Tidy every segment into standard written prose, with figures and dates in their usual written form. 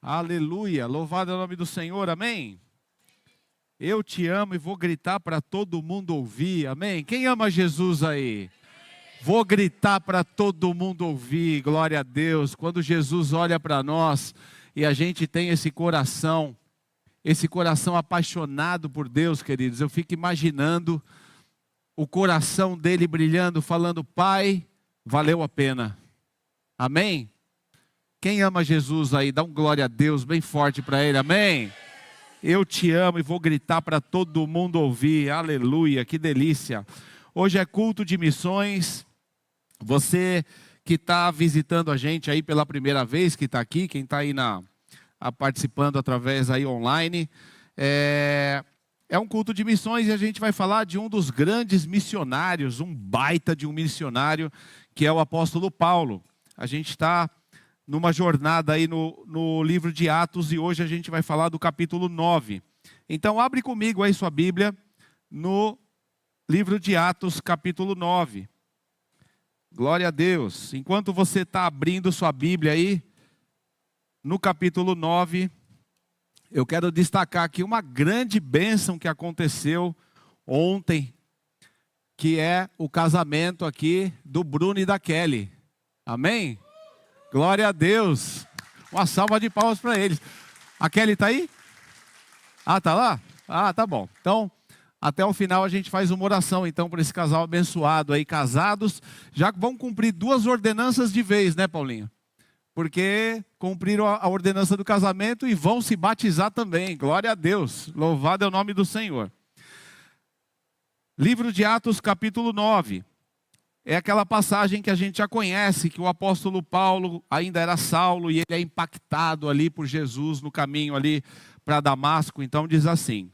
Aleluia, louvado é o nome do Senhor, amém? Eu te amo e vou gritar para todo mundo ouvir, amém? Quem ama Jesus aí? Vou gritar para todo mundo ouvir, glória a Deus. Quando Jesus olha para nós e a gente tem esse coração apaixonado por Deus, queridos, eu fico imaginando o coração dele brilhando, falando: Pai, valeu a pena, amém? Quem ama Jesus aí, dá um glória a Deus bem forte para ele, amém? Eu te amo e vou gritar para todo mundo ouvir, aleluia, que delícia. Hoje é culto de missões. Você que está visitando a gente aí pela primeira vez, que está aqui, quem está aí participando através aí online, é um culto de missões e a gente vai falar de um dos grandes missionários, um baita de um missionário, que é o apóstolo Paulo. A gente está numa jornada aí no livro de Atos e hoje a gente vai falar do capítulo 9. Então abre comigo aí sua Bíblia no livro de Atos, capítulo 9. Glória a Deus. Enquanto você está abrindo sua Bíblia aí, no capítulo 9, eu quero destacar aqui uma grande bênção que aconteceu ontem, que é o casamento aqui do Bruno e da Kelly. Amém? Glória a Deus. Uma salva de palmas para eles. A Kelly está aí? Ah, está lá? Ah, tá bom. Então, até o final a gente faz uma oração, então, para esse casal abençoado aí, casados. Já vão cumprir 2 ordenanças de vez, né, Paulinho? Porque cumpriram a ordenança do casamento e vão se batizar também. Glória a Deus. Louvado é o nome do Senhor. Livro de Atos, capítulo 9. É aquela passagem que a gente já conhece, que o apóstolo Paulo ainda era Saulo e ele é impactado ali por Jesus no caminho ali para Damasco. Então diz assim: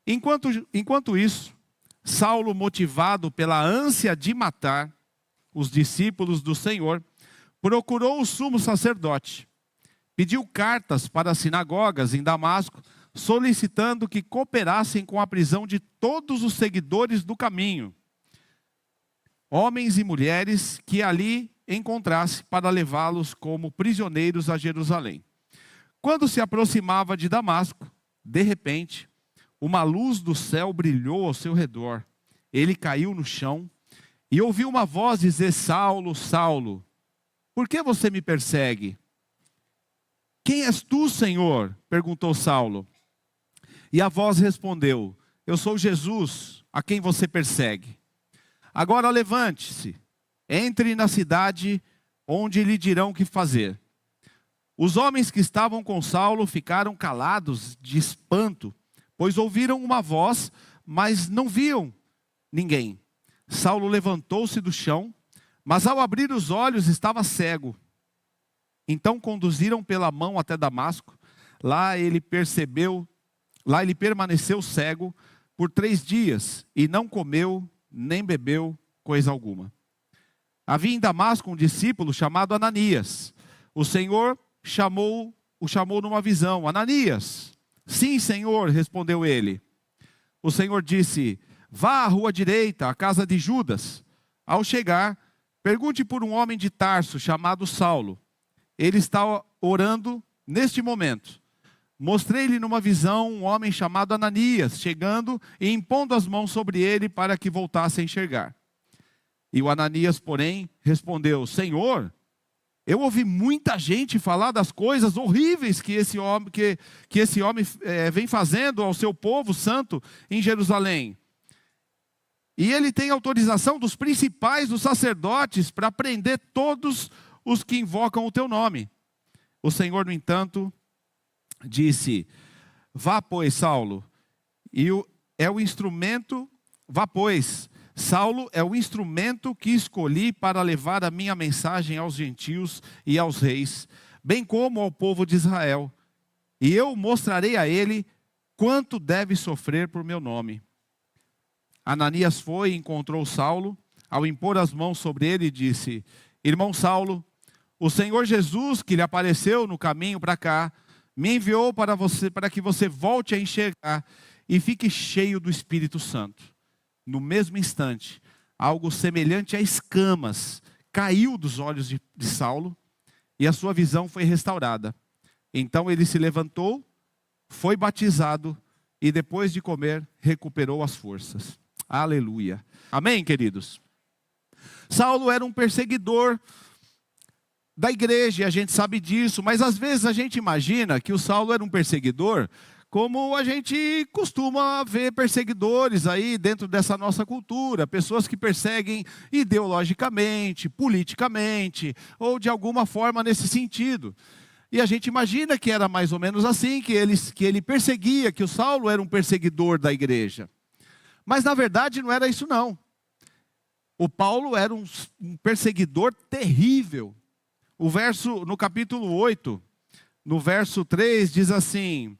Enquanto isso, Saulo, motivado pela ânsia de matar os discípulos do Senhor, procurou o sumo sacerdote. Pediu cartas para as sinagogas em Damasco, solicitando que cooperassem com a prisão de todos os seguidores do caminho, homens e mulheres que ali encontrasse, para levá-los como prisioneiros a Jerusalém. Quando se aproximava de Damasco, de repente, uma luz do céu brilhou ao seu redor. Ele caiu no chão e ouviu uma voz dizer: Saulo, Saulo, por que você me persegue? Quem és tu, Senhor? Perguntou Saulo. E a voz respondeu: Eu sou Jesus, a quem você persegue. Agora levante-se, entre na cidade, onde lhe dirão o que fazer. Os homens que estavam com Saulo ficaram calados de espanto, pois ouviram uma voz, mas não viam ninguém. Saulo levantou-se do chão, mas ao abrir os olhos estava cego. Então conduziram pela mão até Damasco. Lá ele permaneceu cego por 3 dias e não comeu nem bebeu coisa alguma. Havia em Damasco um discípulo chamado Ananias. O Senhor o chamou numa visão: Ananias. Sim, Senhor, respondeu ele. O Senhor disse: Vá à rua direita, à casa de Judas. Ao chegar, pergunte por um homem de Tarso chamado Saulo. Ele está orando neste momento. Mostrei-lhe numa visão um homem chamado Ananias, chegando e impondo as mãos sobre ele para que voltasse a enxergar. E o Ananias, porém, respondeu: Senhor, eu ouvi muita gente falar das coisas horríveis que esse homem vem fazendo ao seu povo santo em Jerusalém. E ele tem autorização dos principais dos sacerdotes para prender todos os que invocam o teu nome. O Senhor, no entanto, disse: Vá, pois, Saulo, Saulo é o instrumento que escolhi para levar a minha mensagem aos gentios e aos reis, bem como ao povo de Israel. E eu mostrarei a ele quanto deve sofrer por meu nome. Ananias foi e encontrou Saulo. Ao impor as mãos sobre ele, disse: Irmão Saulo, o Senhor Jesus, que lhe apareceu no caminho para cá, me enviou para que você volte a enxergar e fique cheio do Espírito Santo. No mesmo instante, algo semelhante a escamas caiu dos olhos de Saulo e a sua visão foi restaurada. Então ele se levantou, foi batizado e depois de comer, recuperou as forças. Aleluia. Amém, queridos? Saulo era um perseguidor da igreja, e a gente sabe disso, mas às vezes a gente imagina que o Saulo era um perseguidor, como a gente costuma ver perseguidores aí dentro dessa nossa cultura, pessoas que perseguem ideologicamente, politicamente, ou de alguma forma nesse sentido. E a gente imagina que era mais ou menos assim, que ele perseguia, que o Saulo era um perseguidor da igreja. Mas na verdade não era isso não. O Paulo era um perseguidor terrível. No capítulo 8, no verso 3, diz assim: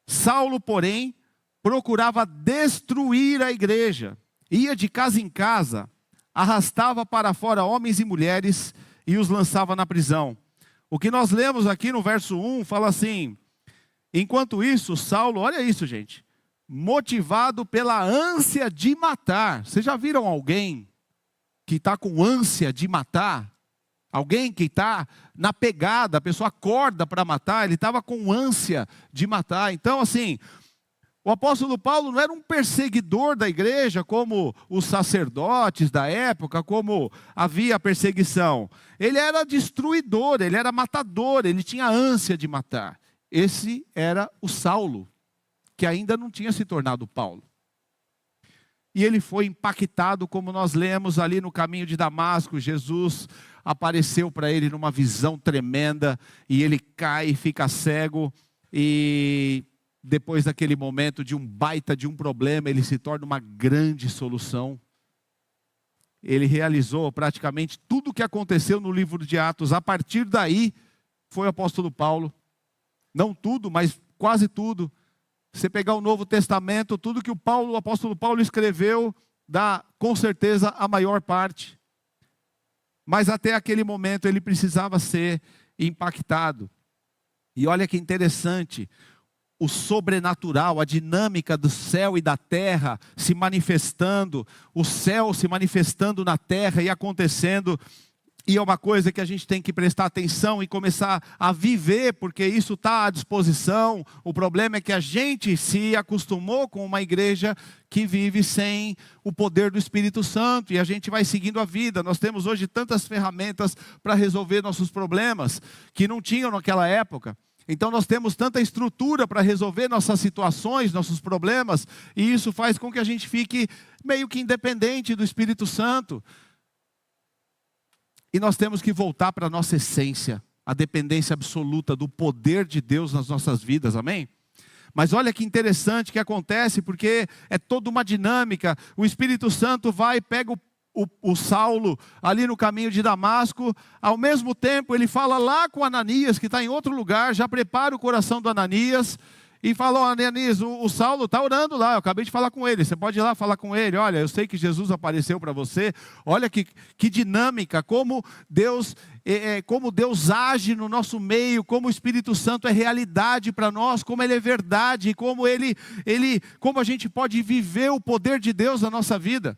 Saulo, porém, procurava destruir a igreja, ia de casa em casa, arrastava para fora homens e mulheres e os lançava na prisão. O que nós lemos aqui no verso 1 fala assim: enquanto isso, Saulo, olha isso, gente, motivado pela ânsia de matar. Vocês já viram alguém que está com ânsia de matar? Alguém que está na pegada, a pessoa acorda para matar, ele estava com ânsia de matar. Então, assim, o apóstolo Paulo não era um perseguidor da igreja, como os sacerdotes da época, como havia perseguição. Ele era destruidor, ele era matador, ele tinha ânsia de matar. Esse era o Saulo, que ainda não tinha se tornado Paulo. E ele foi impactado, como nós lemos ali no caminho de Damasco. Jesus apareceu para ele numa visão tremenda, e ele cai e fica cego, e depois daquele momento de um baita de um problema, ele se torna uma grande solução. Ele realizou praticamente tudo o que aconteceu no livro de Atos. A partir daí, foi o apóstolo Paulo. Não tudo, mas quase tudo. Você pegar o Novo Testamento, tudo que o apóstolo Paulo escreveu, dá com certeza a maior parte. Mas até aquele momento ele precisava ser impactado. E olha que interessante, o sobrenatural, a dinâmica do céu e da terra se manifestando, o céu se manifestando na terra e acontecendo. E é uma coisa que a gente tem que prestar atenção e começar a viver, porque isso está à disposição. O problema é que a gente se acostumou com uma igreja que vive sem o poder do Espírito Santo, e a gente vai seguindo a vida. Nós temos hoje tantas ferramentas para resolver nossos problemas, que não tinham naquela época. Então nós temos tanta estrutura para resolver nossas situações, nossos problemas, e isso faz com que a gente fique meio que independente do Espírito Santo. E nós temos que voltar para a nossa essência, a dependência absoluta do poder de Deus nas nossas vidas, amém? Mas olha que interessante que acontece, porque é toda uma dinâmica. O Espírito Santo vai e pega o Saulo ali no caminho de Damasco. Ao mesmo tempo ele fala lá com Ananias, que está em outro lugar, já prepara o coração do Ananias. E falou: Ananias, o Saulo está orando lá, eu acabei de falar com ele, você pode ir lá falar com ele. Olha, eu sei que Jesus apareceu para você. Olha que dinâmica, como Deus age no nosso meio, como o Espírito Santo é realidade para nós, como ele é verdade, como como a gente pode viver o poder de Deus na nossa vida.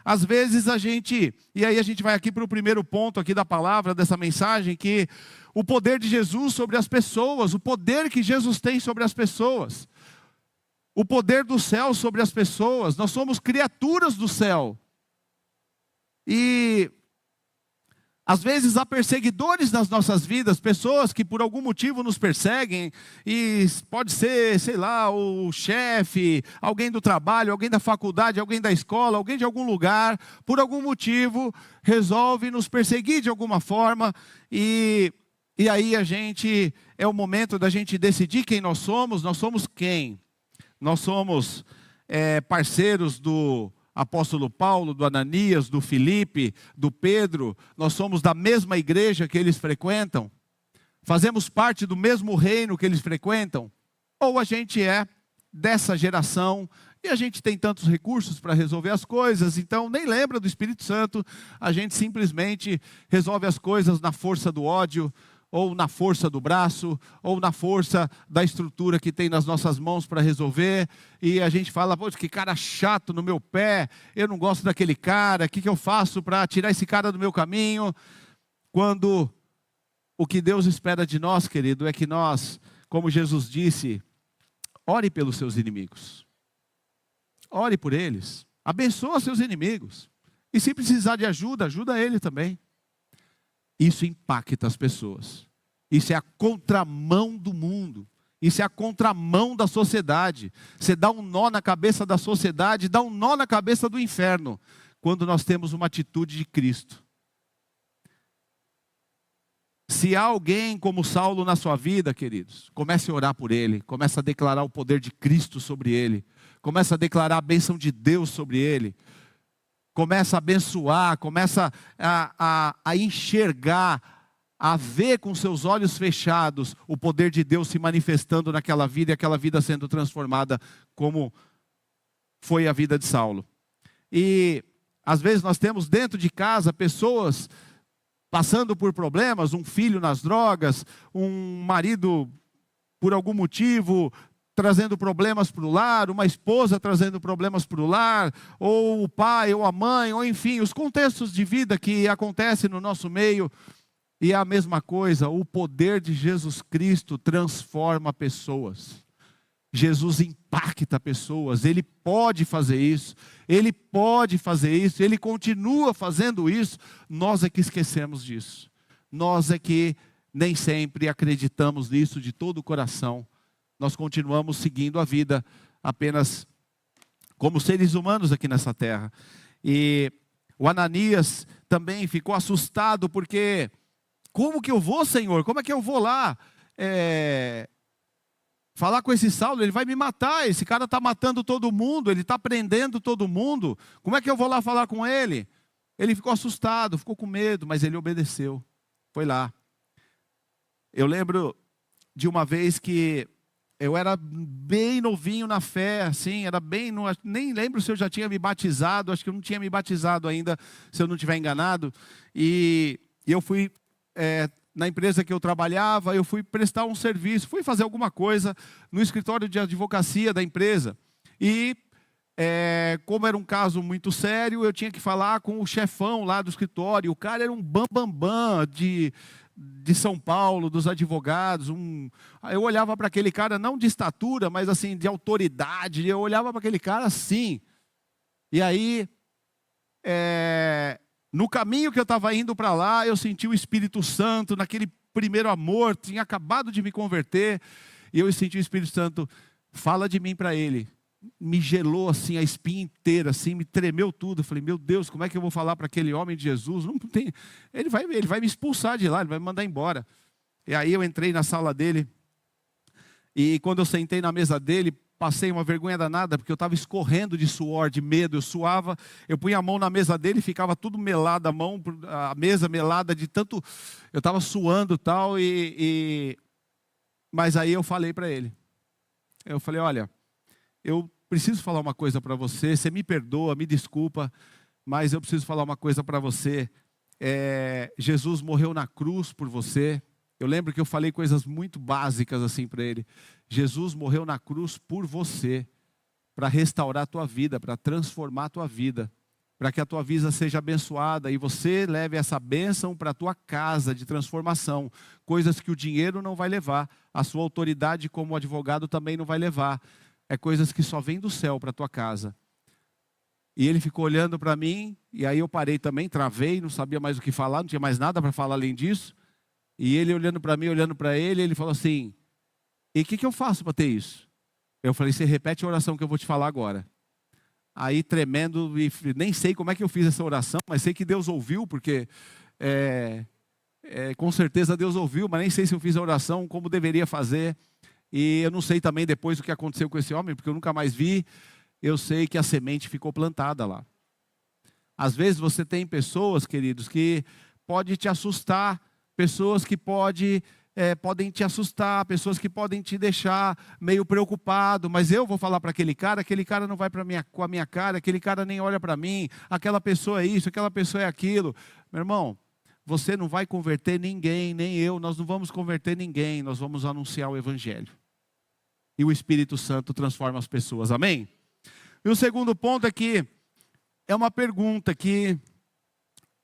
Às vezes e aí a gente vai aqui para o primeiro ponto aqui da palavra, dessa mensagem, que o poder de Jesus sobre as pessoas, o poder que Jesus tem sobre as pessoas, o poder do céu sobre as pessoas. Nós somos criaturas do céu, e às vezes há perseguidores nas nossas vidas, pessoas que por algum motivo nos perseguem, e pode ser, sei lá, o chefe, alguém do trabalho, alguém da faculdade, alguém da escola, alguém de algum lugar, por algum motivo, resolve nos perseguir de alguma forma, e aí é o momento da gente decidir quem nós somos quem? Nós somos parceiros do apóstolo Paulo, do Ananias, do Filipe, do Pedro. Nós somos da mesma igreja que eles frequentam? Fazemos parte do mesmo reino que eles frequentam? Ou a gente é dessa geração e a gente tem tantos recursos para resolver as coisas, então nem lembra do Espírito Santo, a gente simplesmente resolve as coisas na força do ódio, ou na força do braço, ou na força da estrutura que tem nas nossas mãos para resolver, e a gente fala: pô, que cara chato no meu pé, eu não gosto daquele cara, o que eu faço para tirar esse cara do meu caminho? Quando O que Deus espera de nós, querido, é que nós, como Jesus disse, ore pelos seus inimigos. Ore por eles. Abençoa seus inimigos. E se precisar de ajuda, ajuda ele também. Isso impacta as pessoas. Isso é a contramão do mundo. Isso é a contramão da sociedade. Você dá um nó na cabeça da sociedade, dá um nó na cabeça do inferno, quando nós temos uma atitude de Cristo. Se há alguém como Saulo na sua vida, queridos, comece a orar por ele, comece a declarar o poder de Cristo sobre ele, comece a declarar a bênção de Deus sobre ele, comece a abençoar, comece a enxergar, a ver com seus olhos fechados o poder de Deus se manifestando naquela vida e aquela vida sendo transformada como foi a vida de Saulo. E às vezes nós temos dentro de casa pessoas passando por problemas, um filho nas drogas, um marido por algum motivo trazendo problemas para o lar, uma esposa trazendo problemas para o lar, ou o pai, ou a mãe, ou enfim, os contextos de vida que acontecem no nosso meio. E é a mesma coisa, o poder de Jesus Cristo transforma pessoas. Jesus impacta pessoas, Ele pode fazer isso, Ele pode fazer isso, Ele continua fazendo isso. Nós é que esquecemos disso. Nós é que nem sempre acreditamos nisso de todo o coração. Nós continuamos seguindo a vida apenas como seres humanos aqui nessa terra. E o Ananias também ficou assustado porque... Como que eu vou, Senhor? Como é que eu vou lá falar com esse Saulo? Ele vai me matar. Esse cara está matando todo mundo. Ele está prendendo todo mundo. Como é que eu vou lá falar com ele? Ele ficou assustado, ficou com medo, mas ele obedeceu. Foi lá. Eu lembro de uma vez que eu era bem novinho na fé, assim, nem lembro se eu já tinha me batizado. Acho que eu não tinha me batizado ainda, se eu não estiver enganado. E eu fui... na empresa que eu trabalhava, eu fui prestar um serviço, fui fazer alguma coisa no escritório de advocacia da empresa. E como era um caso muito sério, eu tinha que falar com o chefão lá do escritório. O cara era um bambambam de São Paulo, dos advogados. Eu olhava para aquele cara, não de estatura, mas assim, de autoridade. Eu olhava para aquele cara assim. E aí... no caminho que eu estava indo para lá, eu senti o Espírito Santo, naquele primeiro amor, tinha acabado de me converter, e eu senti o Espírito Santo, fala de mim para ele. Me gelou assim, a espinha inteira, assim, me tremeu tudo. Eu falei, meu Deus, como é que eu vou falar para aquele homem de Jesus? Não tem, ele vai me expulsar de lá, ele vai me mandar embora. E aí eu entrei na sala dele, e quando eu sentei na mesa dele, passei uma vergonha danada, porque eu estava escorrendo de suor, de medo, eu suava, eu punha a mão na mesa dele e ficava tudo melado, a mesa melada de tanto, eu estava suando e tal, mas aí eu falei para ele, eu falei, olha, eu preciso falar uma coisa para você, você me perdoa, me desculpa, mas eu preciso falar uma coisa para você, Jesus morreu na cruz por você. Eu lembro que eu falei coisas muito básicas assim para ele. Jesus morreu na cruz por você, para restaurar a tua vida, para transformar a tua vida, para que a tua vida seja abençoada e você leve essa bênção para a tua casa de transformação. Coisas que o dinheiro não vai levar, a sua autoridade como advogado também não vai levar. É coisas que só vêm do céu para a tua casa. E ele ficou olhando para mim, e aí eu parei também, travei, não sabia mais o que falar, não tinha mais nada para falar além disso. E ele olhando para mim, olhando para ele, ele falou assim, e o que eu faço para ter isso? Eu falei, você repete a oração que eu vou te falar agora. Aí tremendo, e nem sei como é que eu fiz essa oração, mas sei que Deus ouviu, porque com certeza Deus ouviu, mas nem sei se eu fiz a oração como deveria fazer. E eu não sei também depois o que aconteceu com esse homem, porque eu nunca mais vi. Eu sei que a semente ficou plantada lá. Às vezes você tem pessoas, queridos, que pode te assustar, pessoas que podem te assustar, pessoas que podem te deixar meio preocupado, mas eu vou falar para aquele cara não vai com a minha cara, aquele cara nem olha para mim, aquela pessoa é isso, aquela pessoa é aquilo. Meu irmão, você não vai converter ninguém, nem eu, nós não vamos converter ninguém, nós vamos anunciar o Evangelho. E o Espírito Santo transforma as pessoas, amém? E o segundo ponto é que é uma pergunta que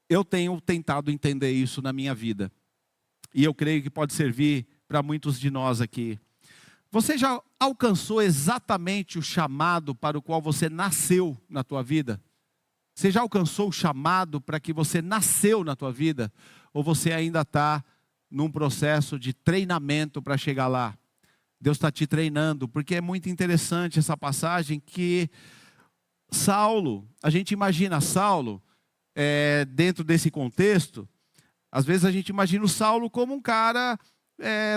eu tenho tentado entender isso na minha vida. e eu creio que pode servir para muitos de nós aqui. Você já alcançou exatamente o chamado para o qual você nasceu na tua vida? Você já alcançou o chamado para que você nasceu na tua vida? Ou você ainda está num processo de treinamento para chegar lá? Deus está te treinando, porque é muito interessante essa passagem que Saulo, a gente imagina Saulo, dentro desse contexto, às vezes a gente imagina o Saulo como um cara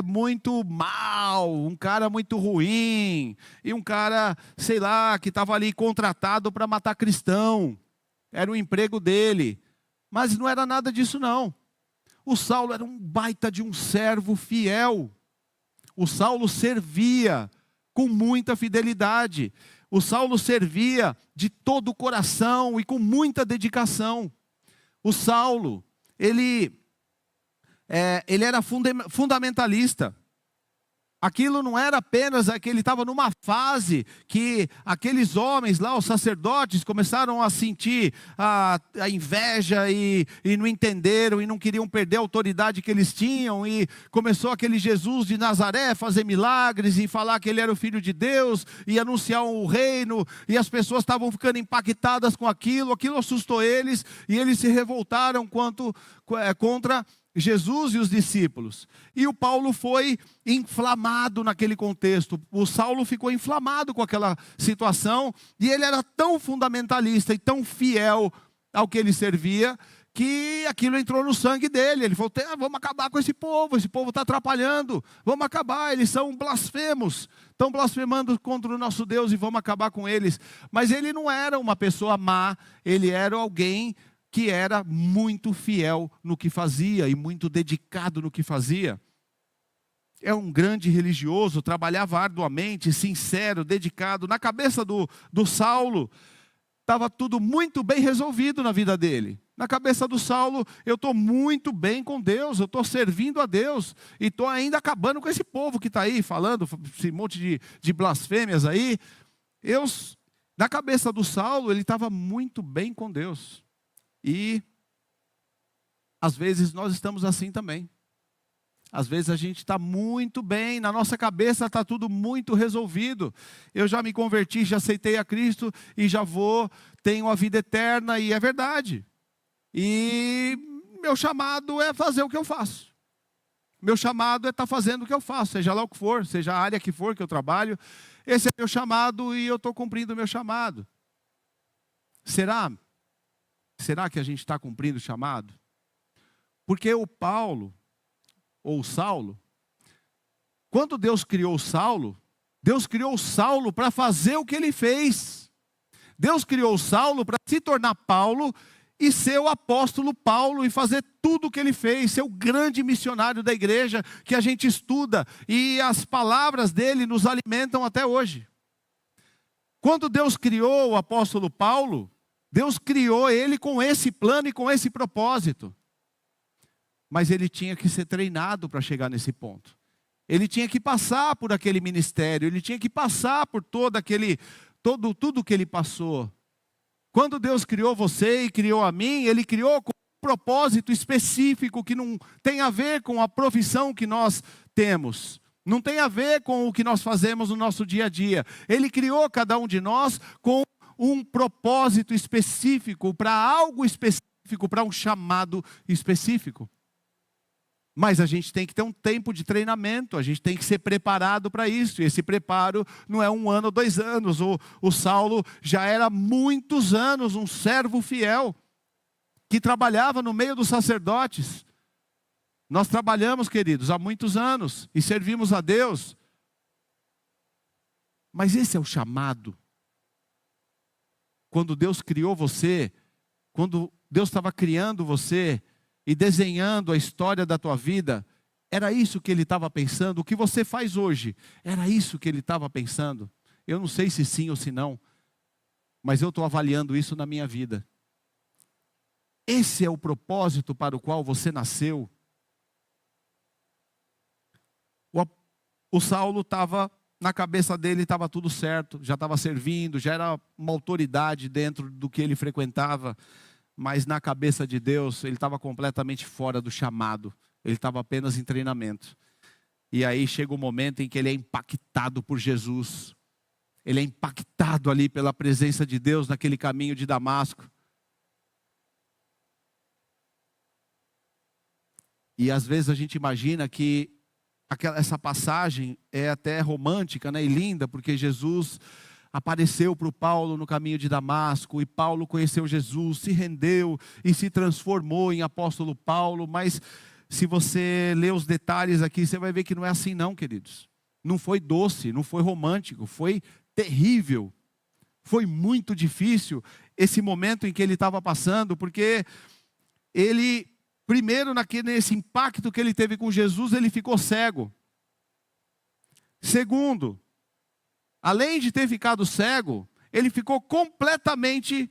muito mal, um cara muito ruim, e um cara, sei lá, que estava ali contratado para matar cristão, era o emprego dele, mas não era nada disso não. O Saulo era um baita de um servo fiel, o Saulo servia com muita fidelidade, o Saulo servia de todo o coração e com muita dedicação. O Saulo, ele era fundamentalista. Aquilo não era apenas que ele estava numa fase que aqueles homens lá, os sacerdotes, começaram a sentir a inveja e não entenderam e não queriam perder a autoridade que eles tinham. E começou aquele Jesus de Nazaré fazer milagres e falar que ele era o Filho de Deus e anunciar o reino. E as pessoas estavam ficando impactadas com aquilo. Aquilo assustou eles e eles se revoltaram contra Jesus e os discípulos. E o Paulo foi inflamado naquele contexto. O Saulo ficou inflamado com aquela situação. E ele era tão fundamentalista e tão fiel ao que ele servia, que aquilo entrou no sangue dele. Ele falou, vamos acabar com esse povo está atrapalhando. Vamos acabar, eles são blasfemos. Estão blasfemando contra o nosso Deus e vamos acabar com eles. Mas ele não era uma pessoa má, ele era alguém que era muito fiel no que fazia e muito dedicado no que fazia. É um grande religioso, trabalhava arduamente, sincero, dedicado. Na cabeça do Saulo, estava tudo muito bem resolvido na vida dele. Na cabeça do Saulo, eu estou muito bem com Deus, eu estou servindo a Deus, e estou ainda acabando com esse povo que está aí, falando esse monte de blasfêmias aí. Na cabeça do Saulo, ele estava muito bem com Deus. E às vezes nós estamos assim também. Às vezes a gente está muito bem, na nossa cabeça está tudo muito resolvido. Eu já me converti, já aceitei a Cristo e tenho a vida eterna, e é verdade. E meu chamado é fazer o que eu faço. Meu chamado é estar fazendo o que eu faço, seja lá o que for, seja a área que for que eu trabalho. Esse é meu chamado e eu estou cumprindo o meu chamado. Será que a gente está cumprindo o chamado? Porque o Paulo, ou o Saulo, quando Deus criou o Saulo para fazer o que ele fez. Deus criou o Saulo para se tornar Paulo e ser o apóstolo Paulo e fazer tudo o que ele fez, ser o grande missionário da igreja que a gente estuda, e as palavras dele nos alimentam até hoje. Quando Deus criou o apóstolo Paulo, Deus criou ele com esse plano e com esse propósito. Mas ele tinha que ser treinado para chegar nesse ponto. Ele tinha que passar por aquele ministério, ele tinha que passar por tudo que ele passou. Quando Deus criou você e criou a mim, ele criou com um propósito específico que não tem a ver com a profissão que nós temos. Não tem a ver com o que nós fazemos no nosso dia a dia. Ele criou cada um de nós com um propósito específico, para algo específico, para um chamado específico. Mas a gente tem que ter um tempo de treinamento, a gente tem que ser preparado para isso. E esse preparo não é 1 ano ou 2 anos. O Saulo já era há muitos anos um servo fiel, que trabalhava no meio dos sacerdotes. Nós trabalhamos, queridos, há muitos anos e servimos a Deus. Mas esse é o chamado. Quando Deus criou você, quando Deus estava criando você e desenhando a história da tua vida, era isso que Ele estava pensando. O que você faz hoje, era isso que Ele estava pensando. Eu não sei se sim ou se não, mas eu estou avaliando isso na minha vida. Esse é o propósito para o qual você nasceu. O Saulo estava, na cabeça dele estava tudo certo, já estava servindo, já era uma autoridade dentro do que ele frequentava, mas na cabeça de Deus ele estava completamente fora do chamado Ele estava apenas em treinamento. E aí chega o momento em que ele é impactado por Jesus. Ele é impactado ali pela presença de Deus naquele caminho de Damasco. E às vezes a gente imagina que essa passagem é até romântica, né, e linda, porque Jesus apareceu para o Paulo no caminho de Damasco, e Paulo conheceu Jesus, se rendeu e se transformou em apóstolo Paulo. Mas se você ler os detalhes aqui, você vai ver que não é assim não, queridos. Não foi doce, não foi romântico, foi terrível. Foi muito difícil esse momento em que ele estava passando, porque ele, primeiro, nesse impacto que ele teve com Jesus, ele ficou cego. Segundo, além de ter ficado cego, ele ficou completamente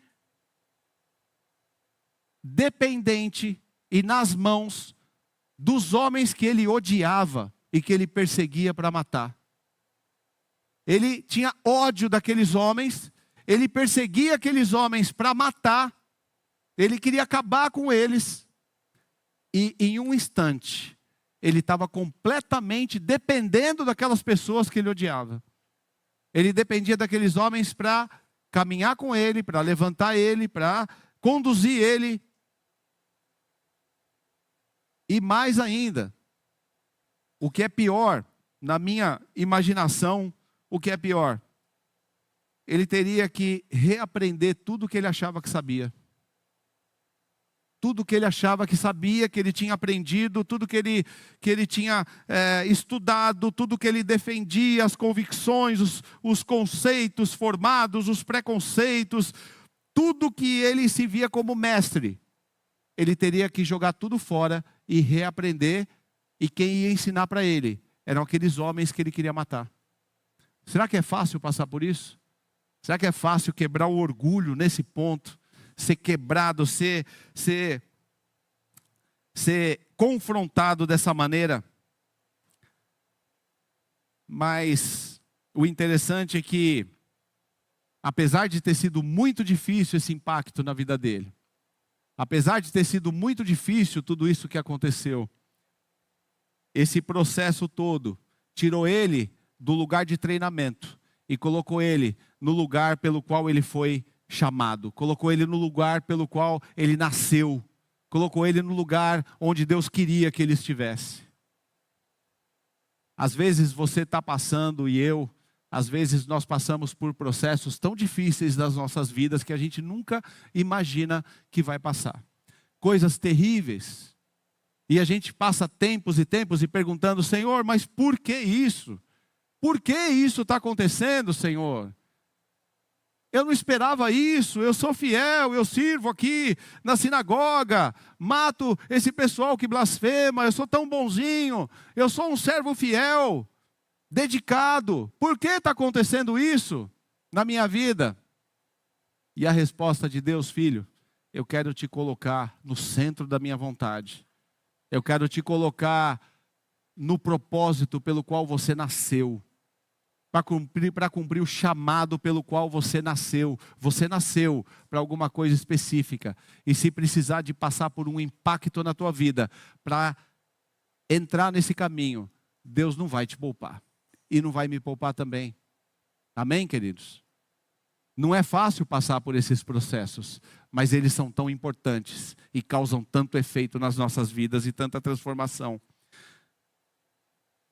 dependente e nas mãos dos homens que ele odiava e que ele perseguia para matar. Ele tinha ódio daqueles homens, ele perseguia aqueles homens para matar, ele queria acabar com eles. E em um instante, ele estava completamente dependendo daquelas pessoas que ele odiava. Ele dependia daqueles homens para caminhar com ele, para levantar ele, para conduzir ele. E mais ainda, o que é pior, na minha imaginação, o que é pior? Ele teria que reaprender tudo que ele achava que sabia. Tudo que ele achava que sabia, que ele tinha aprendido, tudo que ele tinha estudado, tudo que ele defendia, as convicções, os conceitos formados, os preconceitos, tudo que ele se via como mestre, ele teria que jogar tudo fora e reaprender, e quem ia ensinar para ele eram aqueles homens que ele queria matar. Será que é fácil passar por isso? Será que é fácil quebrar o orgulho nesse ponto? Ser quebrado, ser confrontado dessa maneira? Mas o interessante é que, apesar de ter sido muito difícil esse impacto na vida dele, apesar de ter sido muito difícil tudo isso que aconteceu, esse processo todo tirou ele do lugar de treinamento e colocou ele no lugar pelo qual ele foi chamado, colocou ele no lugar pelo qual ele nasceu, colocou ele no lugar onde Deus queria que ele estivesse. Às vezes você está passando, e às vezes nós passamos por processos tão difíceis das nossas vidas que a gente nunca imagina que vai passar. Coisas terríveis. E a gente passa tempos e tempos e perguntando: Senhor, mas por que isso? Por que isso está acontecendo, Senhor? Eu não esperava isso, eu sou fiel, eu sirvo aqui na sinagoga, mato esse pessoal que blasfema, eu sou tão bonzinho, eu sou um servo fiel, dedicado. Por que está acontecendo isso na minha vida? E a resposta de Deus: filho, eu quero te colocar no centro da minha vontade. Eu quero te colocar no propósito pelo qual você nasceu. Para cumprir o chamado pelo qual você nasceu. Você nasceu para alguma coisa específica. E se precisar de passar por um impacto na tua vida, para entrar nesse caminho, Deus não vai te poupar. E não vai me poupar também. Amém, queridos? Não é fácil passar por esses processos, mas eles são tão importantes e causam tanto efeito nas nossas vidas e tanta transformação.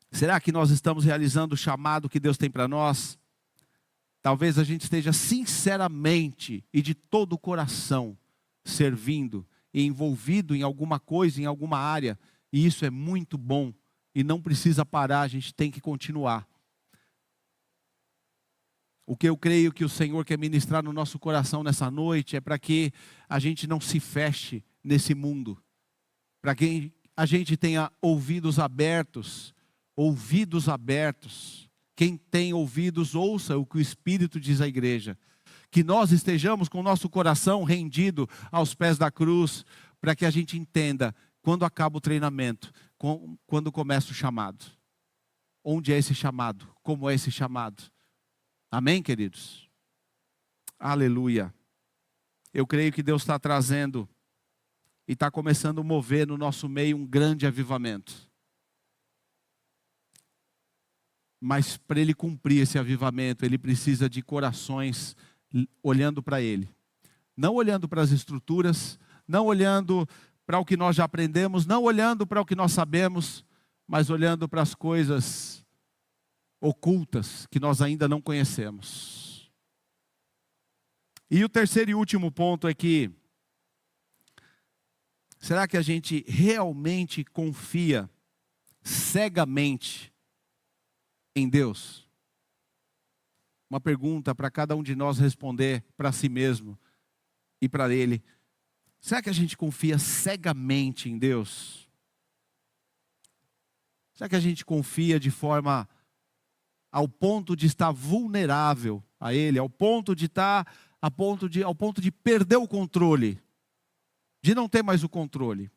Será que nós estamos realizando o chamado que Deus tem para nós? Talvez a gente esteja sinceramente e de todo o coração servindo e envolvido em alguma coisa, em alguma área, e isso é muito bom e não precisa parar, a gente tem que continuar. O que eu creio que o Senhor quer ministrar no nosso coração nessa noite é para que a gente não se feche nesse mundo, para que a gente tenha ouvidos abertos. Quem tem ouvidos, ouça o que o Espírito diz à igreja. Que nós estejamos com o nosso coração rendido aos pés da cruz, para que a gente entenda quando acaba o treinamento, quando começa o chamado. Onde é esse chamado? Como é esse chamado? Amém, queridos? Aleluia. Eu creio que Deus está trazendo e está começando a mover no nosso meio um grande avivamento. Mas para ele cumprir esse avivamento, ele precisa de corações olhando para ele. Não olhando para as estruturas, não olhando para o que nós já aprendemos, não olhando para o que nós sabemos, mas olhando para as coisas ocultas que nós ainda não conhecemos. E o terceiro e último ponto é que, será que a gente realmente confia cegamente em Deus? Uma pergunta para cada um de nós responder para si mesmo e para Ele. Será que a gente confia cegamente em Deus? Será que a gente confia de forma ao ponto de estar vulnerável a Ele, ao ponto de perder o controle, de não ter mais o controle?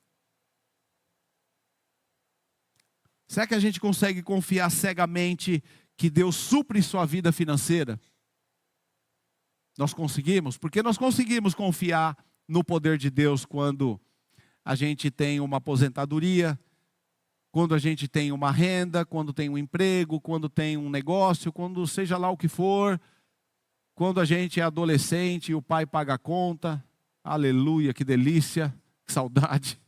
Será que a gente consegue confiar cegamente que Deus supre sua vida financeira? Nós conseguimos? Porque nós conseguimos confiar no poder de Deus quando a gente tem uma aposentadoria, quando a gente tem uma renda, quando tem um emprego, quando tem um negócio, quando seja lá o que for, quando a gente é adolescente e o pai paga a conta. Aleluia, que delícia, que saudade.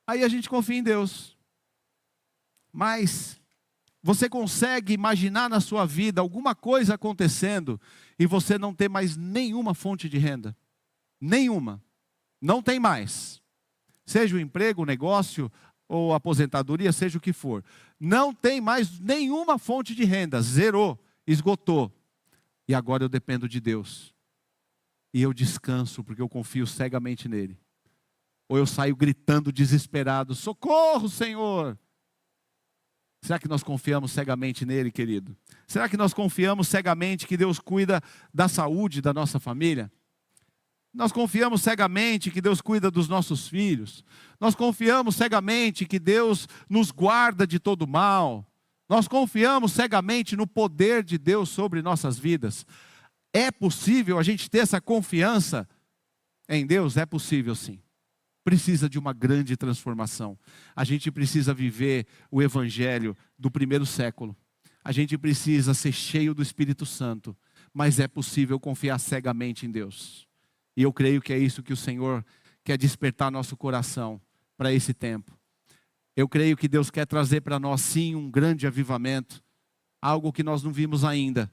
Aí a gente confia em Deus. Mas você consegue imaginar na sua vida alguma coisa acontecendo e você não ter mais nenhuma fonte de renda? Nenhuma. Não tem mais. Seja o emprego, o negócio ou a aposentadoria, seja o que for. Não tem mais nenhuma fonte de renda. Zerou, esgotou. E agora eu dependo de Deus. E eu descanso porque eu confio cegamente nele. Ou eu saio gritando desesperado: socorro, Senhor! Será que nós confiamos cegamente nele, querido? Será que nós confiamos cegamente que Deus cuida da saúde da nossa família? Nós confiamos cegamente que Deus cuida dos nossos filhos. Nós confiamos cegamente que Deus nos guarda de todo mal. Nós confiamos cegamente no poder de Deus sobre nossas vidas. É possível a gente ter essa confiança em Deus? É possível, sim. Precisa de uma grande transformação. A gente precisa viver o evangelho do primeiro século. A gente precisa ser cheio do Espírito Santo. Mas é possível confiar cegamente em Deus. E eu creio que é isso que o Senhor quer despertar nosso coração para esse tempo. Eu creio que Deus quer trazer para nós, sim, um grande avivamento. Algo que nós não vimos ainda.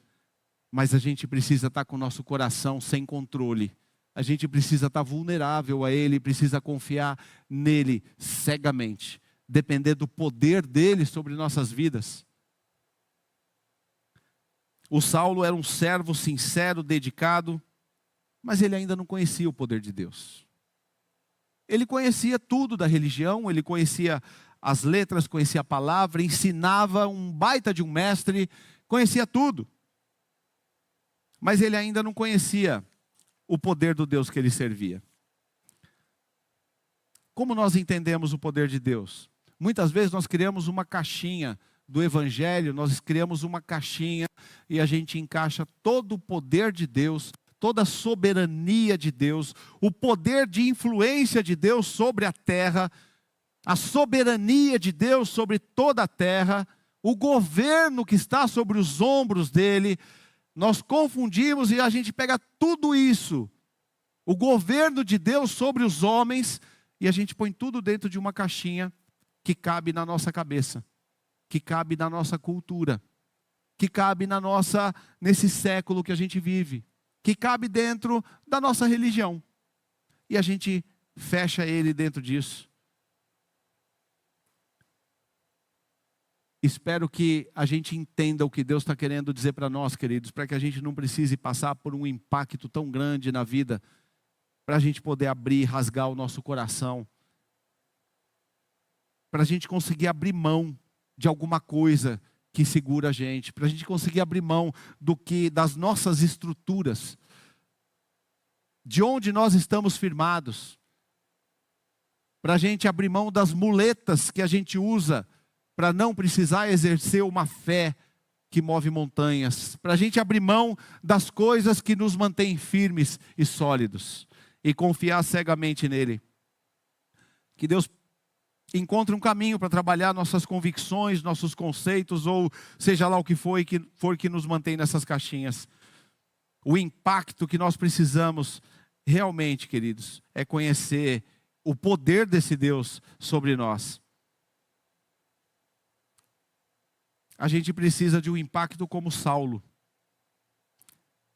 Mas a gente precisa estar com o nosso coração sem controle. A gente precisa estar vulnerável a Ele, precisa confiar nele cegamente. Depender do poder dele sobre nossas vidas. O Saulo era um servo sincero, dedicado, mas ele ainda não conhecia o poder de Deus. Ele conhecia tudo da religião, ele conhecia as letras, conhecia a palavra, ensinava, um baita de um mestre, conhecia tudo. Mas ele ainda não conhecia o poder do Deus que ele servia. Como nós entendemos o poder de Deus? Muitas vezes nós criamos uma caixinha do Evangelho, nós criamos uma caixinha e a gente encaixa todo o poder de Deus, toda a soberania de Deus, o poder de influência de Deus sobre a terra, a soberania de Deus sobre toda a terra, o governo que está sobre os ombros dele. Nós confundimos e a gente pega tudo isso, o governo de Deus sobre os homens, e a gente põe tudo dentro de uma caixinha que cabe na nossa cabeça, que cabe na nossa cultura, que cabe nesse século que a gente vive, que cabe dentro da nossa religião. E a gente fecha ele dentro disso. Espero que a gente entenda o que Deus está querendo dizer para nós, queridos, para que a gente não precise passar por um impacto tão grande na vida, para a gente poder abrir, rasgar o nosso coração, para a gente conseguir abrir mão de alguma coisa que segura a gente, para a gente conseguir abrir mão das nossas estruturas, de onde nós estamos firmados, para a gente abrir mão das muletas que a gente usa, para não precisar exercer uma fé que move montanhas, para a gente abrir mão das coisas que nos mantêm firmes e sólidos, e confiar cegamente nele. Que Deus encontre um caminho para trabalhar nossas convicções, nossos conceitos, ou seja lá o que for que nos mantém nessas caixinhas. O impacto que nós precisamos realmente, queridos, é conhecer o poder desse Deus sobre nós. A gente precisa de um impacto como Saulo.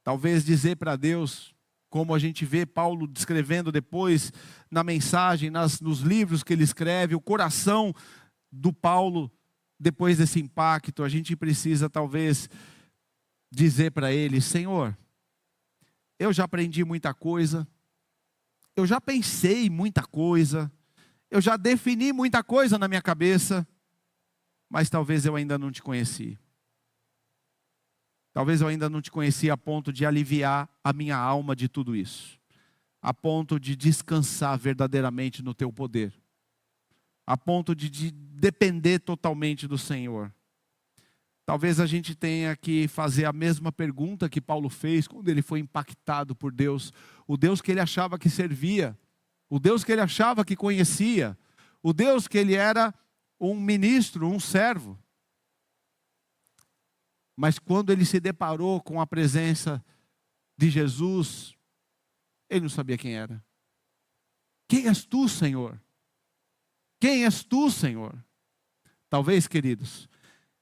Talvez dizer para Deus, como a gente vê Paulo descrevendo depois na mensagem, nos livros que ele escreve, o coração do Paulo, depois desse impacto, a gente precisa talvez dizer para ele: Senhor, eu já aprendi muita coisa, eu já pensei muita coisa, eu já defini muita coisa na minha cabeça, mas talvez eu ainda não te conheci. Talvez eu ainda não te conheci a ponto de aliviar a minha alma de tudo isso. A ponto de descansar verdadeiramente no teu poder. A ponto de depender totalmente do Senhor. Talvez a gente tenha que fazer a mesma pergunta que Paulo fez quando ele foi impactado por Deus. O Deus que ele achava que servia. O Deus que ele achava que conhecia. O Deus que ele era um ministro, um servo. Mas quando ele se deparou com a presença de Jesus, ele não sabia quem era. Quem és tu, Senhor? Quem és tu, Senhor? Talvez, queridos,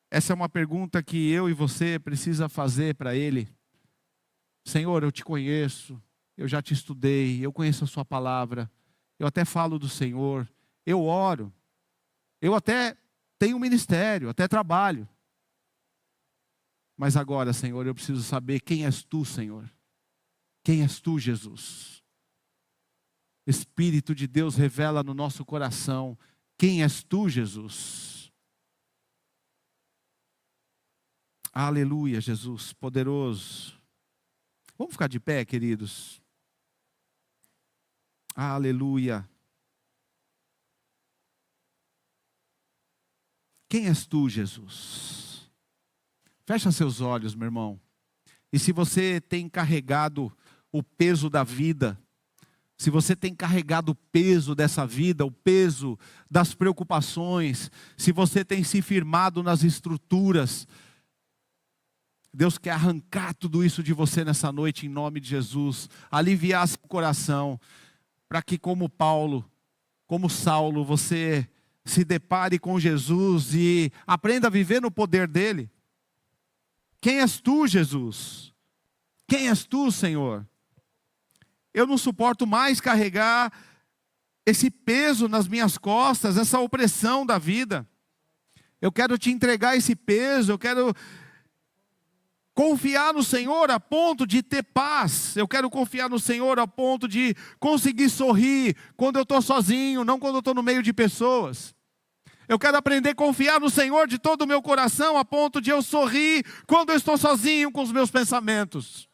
essa é uma pergunta que eu e você precisa fazer para ele. Senhor, eu te conheço, eu já te estudei, eu conheço a sua palavra, eu até falo do Senhor, eu oro, eu até tenho um ministério, até trabalho. Mas agora, Senhor, eu preciso saber quem és tu, Senhor. Quem és tu, Jesus? Espírito de Deus revela no nosso coração quem és tu, Jesus. Aleluia, Jesus, poderoso. Vamos ficar de pé, queridos. Aleluia. Quem és tu, Jesus? Fecha seus olhos, meu irmão. E se você tem carregado o peso da vida, se você tem carregado o peso dessa vida, o peso das preocupações, se você tem se firmado nas estruturas, Deus quer arrancar tudo isso de você nessa noite, em nome de Jesus. Aliviar seu coração, para que como Paulo, como Saulo, você se depare com Jesus e aprenda a viver no poder dele. Quem és tu, Jesus? Quem és tu, Senhor? Eu não suporto mais carregar esse peso nas minhas costas, essa opressão da vida. Eu quero te entregar esse peso, eu quero confiar no Senhor a ponto de ter paz. Eu quero confiar no Senhor a ponto de conseguir sorrir quando eu estou sozinho, não quando eu estou no meio de pessoas. Eu quero aprender a confiar no Senhor de todo o meu coração, a ponto de eu sorrir quando eu estou sozinho com os meus pensamentos.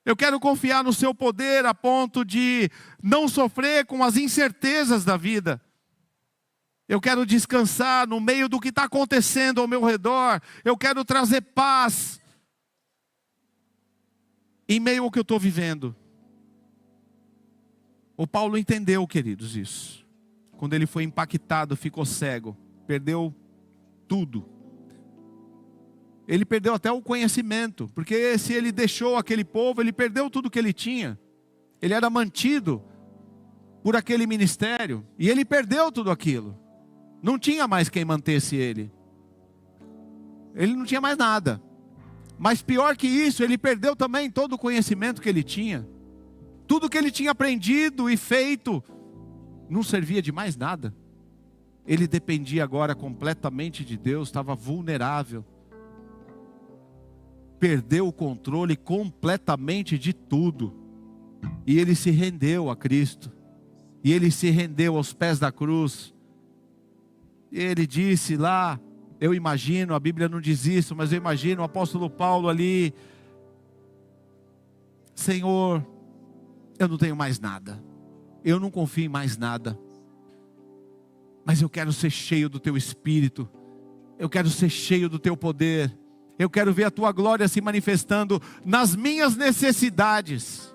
Eu quero confiar no seu poder a ponto de não sofrer com as incertezas da vida. Eu quero descansar no meio do que está acontecendo ao meu redor. Eu quero trazer paz em meio ao que eu estou vivendo. O Paulo entendeu, queridos, isso. Quando ele foi impactado, ficou cego, perdeu tudo. Ele perdeu até o conhecimento, porque se ele deixou aquele povo, ele perdeu tudo que ele tinha. Ele era mantido por aquele ministério, e ele perdeu tudo aquilo. Não tinha mais quem mantesse ele. Ele não tinha mais nada. Mas pior que isso, ele perdeu também todo o conhecimento que ele tinha. Tudo que ele tinha aprendido e feito não servia de mais nada. Ele dependia agora completamente de Deus, estava vulnerável. Perdeu o controle completamente de tudo. E ele se rendeu a Cristo. E ele se rendeu aos pés da cruz. E ele disse lá, eu imagino, a Bíblia não diz isso, mas eu imagino o apóstolo Paulo ali: Senhor, eu não tenho mais nada. Eu não confio em mais nada. Mas eu quero ser cheio do teu Espírito. Eu quero ser cheio do teu poder. Eu quero ver a tua glória se manifestando nas minhas necessidades.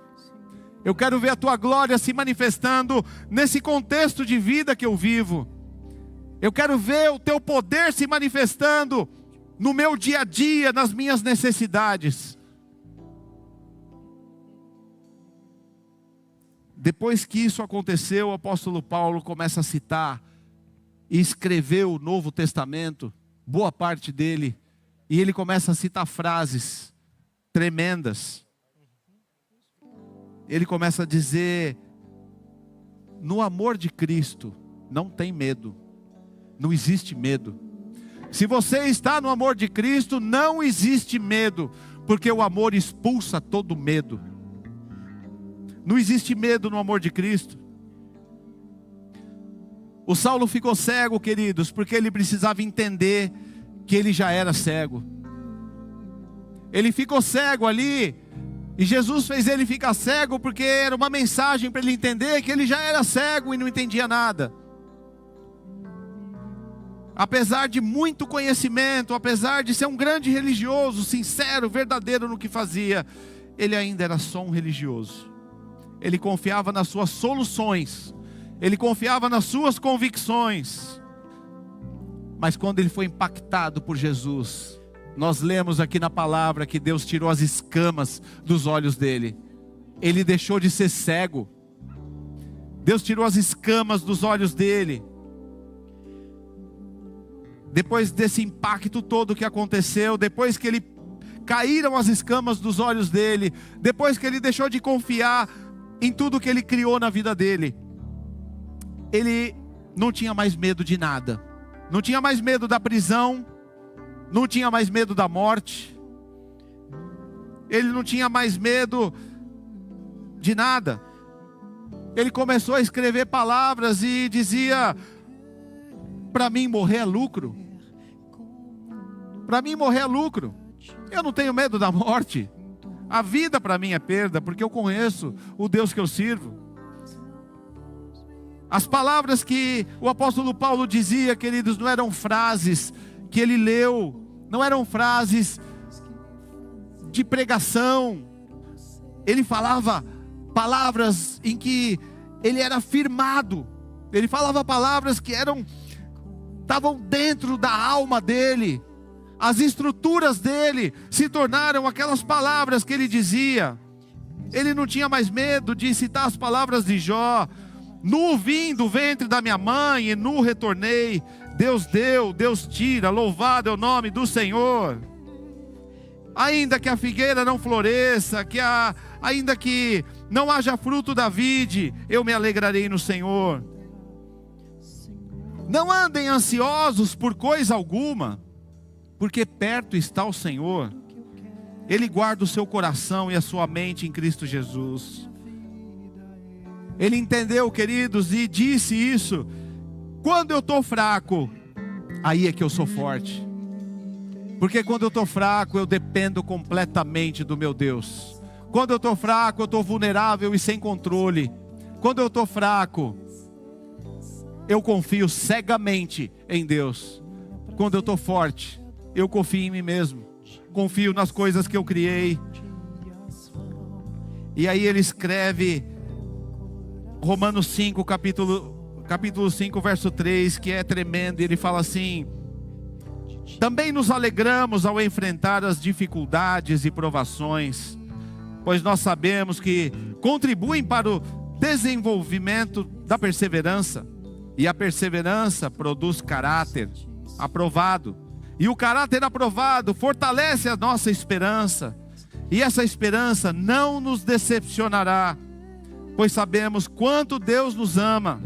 Eu quero ver a tua glória se manifestando nesse contexto de vida que eu vivo. Eu quero ver o teu poder se manifestando no meu dia a dia, nas minhas necessidades. Depois que isso aconteceu, o apóstolo Paulo começa a citar e escreveu o Novo Testamento, boa parte dele, e ele começa a citar frases tremendas. Ele começa a dizer: no amor de Cristo não tem medo, não existe medo. Se você está no amor de Cristo, não existe medo, porque o amor expulsa todo medo. Não existe medo no amor de Cristo. O Saulo ficou cego, queridos, porque ele precisava entender que ele já era cego. Ele ficou cego ali, e Jesus fez ele ficar cego, porque era uma mensagem para ele entender que ele já era cego e não entendia nada. Apesar de muito conhecimento, apesar de ser um grande religioso, sincero, verdadeiro no que fazia, ele ainda era só um religioso. Ele confiava nas suas soluções, ele confiava nas suas convicções. Mas quando ele foi impactado por Jesus, nós lemos aqui na palavra que Deus tirou as escamas dos olhos dele. Ele deixou de ser cego. Deus tirou as escamas dos olhos dele. Depois desse impacto todo que aconteceu, depois que ele caíram as escamas dos olhos dele, depois que ele deixou de confiar em tudo que ele criou na vida dele, ele não tinha mais medo de nada. Não tinha mais medo da prisão, não tinha mais medo da morte, ele não tinha mais medo de nada. Ele começou a escrever palavras e dizia: para mim morrer é lucro. Para mim morrer é lucro. Eu não tenho medo da morte. A vida para mim é perda, porque eu conheço o Deus que eu sirvo. As palavras que o apóstolo Paulo dizia, queridos, não eram frases que ele leu, não eram frases de pregação. Ele falava palavras em que ele era firmado. Ele falava palavras que estavam dentro da alma dele. As estruturas dele se tornaram aquelas palavras que ele dizia. Ele não tinha mais medo de citar as palavras de Jó: nu vim do ventre da minha mãe e nu retornei. Deus deu, Deus tira, louvado é o nome do Senhor. Ainda que a figueira não floresça, ainda que não haja fruto da vide, eu me alegrarei no Senhor. Não andem ansiosos por coisa alguma, porque perto está o Senhor. Ele guarda o seu coração e a sua mente em Cristo Jesus. Ele entendeu, queridos, e disse isso: quando eu estou fraco, aí é que eu sou forte. Porque quando eu estou fraco, eu dependo completamente do meu Deus. Quando eu estou fraco, eu estou vulnerável e sem controle. Quando eu estou fraco, eu confio cegamente em Deus. Quando eu estou forte, eu confio em mim mesmo. Confio nas coisas que eu criei. E aí ele escreve Romanos 5, capítulo 5, verso 3, que é tremendo. E ele fala assim: também nos alegramos ao enfrentar as dificuldades e provações, pois nós sabemos que contribuem para o desenvolvimento da perseverança. E a perseverança produz caráter aprovado. E o caráter aprovado fortalece a nossa esperança. E essa esperança não nos decepcionará, pois sabemos quanto Deus nos ama,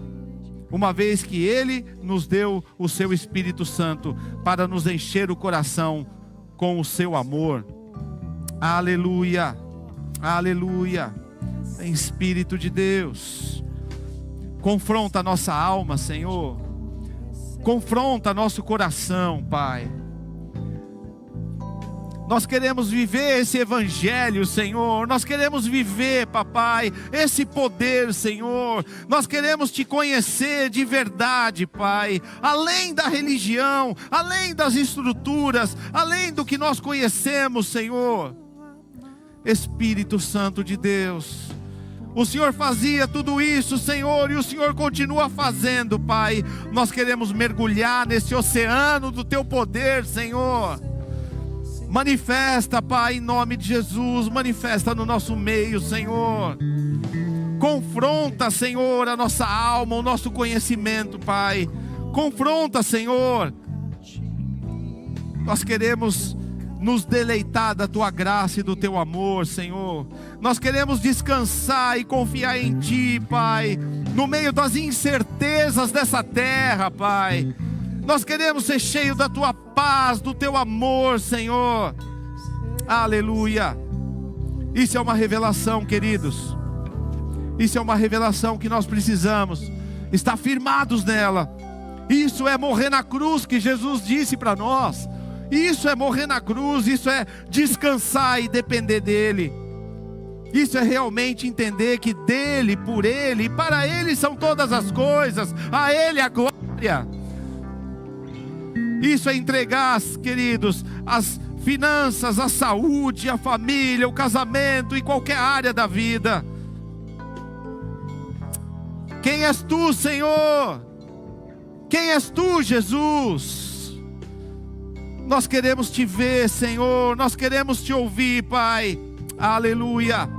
uma vez que Ele nos deu o seu Espírito Santo para nos encher o coração com o seu amor. Aleluia, aleluia. Em Espírito de Deus, confronta a nossa alma, Senhor. Confronta nosso coração, Pai. Nós queremos viver esse evangelho, Senhor. Nós queremos viver, papai, esse poder, Senhor. Nós queremos te conhecer de verdade, Pai. Além da religião, além das estruturas, além do que nós conhecemos, Senhor. Espírito Santo de Deus, o Senhor fazia tudo isso, Senhor, e o Senhor continua fazendo, Pai. Nós queremos mergulhar nesse oceano do teu poder, Senhor. Manifesta, Pai, em nome de Jesus. Manifesta no nosso meio, Senhor. Confronta, Senhor, a nossa alma, o nosso conhecimento, Pai. Confronta, Senhor. Nós queremos nos deleitar da tua graça e do teu amor, Senhor. Nós queremos descansar e confiar em ti, Pai, no meio das incertezas dessa terra, Pai. Nós queremos ser cheios da tua paz, do teu amor, Senhor. Aleluia. Isso é uma revelação, queridos. Isso é uma revelação que nós precisamos estar firmados nela. Isso é morrer na cruz que Jesus disse para nós. Isso é morrer na cruz, isso é descansar e depender dele. Isso é realmente entender que dele, por ele e para ele são todas as coisas. A ele a glória. Isso é entregar, queridos, as finanças, a saúde, a família, o casamento e qualquer área da vida. Quem és tu, Senhor? Quem és tu, Jesus? Nós queremos te ver, Senhor. Nós queremos te ouvir, Pai. Aleluia.